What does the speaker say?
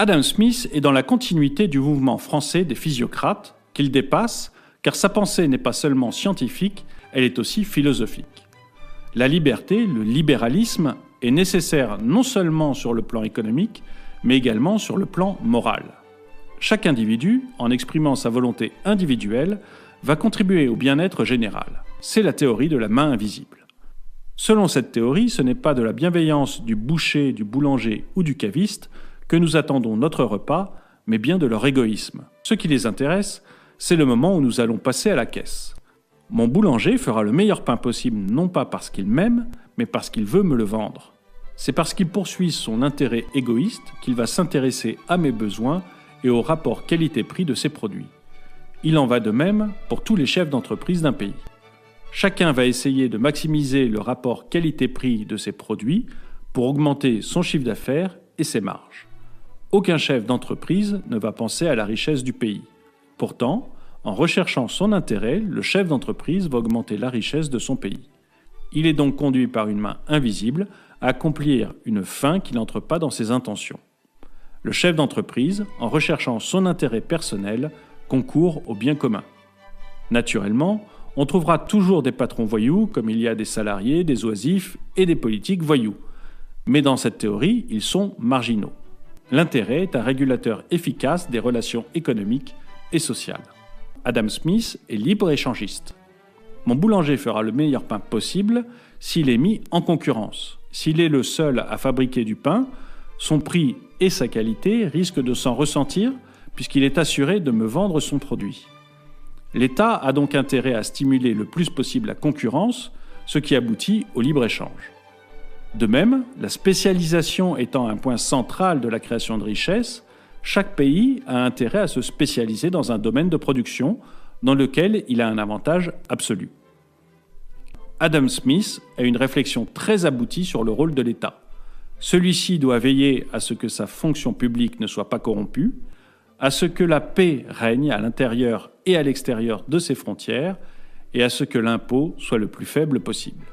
Adam Smith est dans la continuité du mouvement français des physiocrates, qu'il dépasse, car sa pensée n'est pas seulement scientifique, elle est aussi philosophique. La liberté, le libéralisme, est nécessaire non seulement sur le plan économique, mais également sur le plan moral. Chaque individu, en exprimant sa volonté individuelle, va contribuer au bien-être général. C'est la théorie de la main invisible. Selon cette théorie, ce n'est pas de la bienveillance du boucher, du boulanger ou du caviste que nous attendons notre repas, mais bien de leur égoïsme. Ce qui les intéresse, c'est le moment où nous allons passer à la caisse. Mon boulanger fera le meilleur pain possible non pas parce qu'il m'aime, mais parce qu'il veut me le vendre. C'est parce qu'il poursuit son intérêt égoïste qu'il va s'intéresser à mes besoins et au rapport qualité-prix de ses produits. Il en va de même pour tous les chefs d'entreprise d'un pays. Chacun va essayer de maximiser le rapport qualité-prix de ses produits pour augmenter son chiffre d'affaires et ses marges. Aucun chef d'entreprise ne va penser à la richesse du pays. Pourtant, en recherchant son intérêt, le chef d'entreprise va augmenter la richesse de son pays. Il est donc conduit par une main invisible à accomplir une fin qui n'entre pas dans ses intentions. Le chef d'entreprise, en recherchant son intérêt personnel, concourt au bien commun. Naturellement, on trouvera toujours des patrons voyous, comme il y a des salariés, des oisifs et des politiques voyous. Mais dans cette théorie, ils sont marginaux. L'intérêt est un régulateur efficace des relations économiques et sociales. Adam Smith est libre-échangiste. Mon boulanger fera le meilleur pain possible s'il est mis en concurrence. S'il est le seul à fabriquer du pain, son prix et sa qualité risquent de s'en ressentir puisqu'il est assuré de me vendre son produit. L'État a donc intérêt à stimuler le plus possible la concurrence, ce qui aboutit au libre-échange. De même, la spécialisation étant un point central de la création de richesses, chaque pays a intérêt à se spécialiser dans un domaine de production dans lequel il a un avantage absolu. Adam Smith a une réflexion très aboutie sur le rôle de l'État. Celui-ci doit veiller à ce que sa fonction publique ne soit pas corrompue, à ce que la paix règne à l'intérieur et à l'extérieur de ses frontières, et à ce que l'impôt soit le plus faible possible.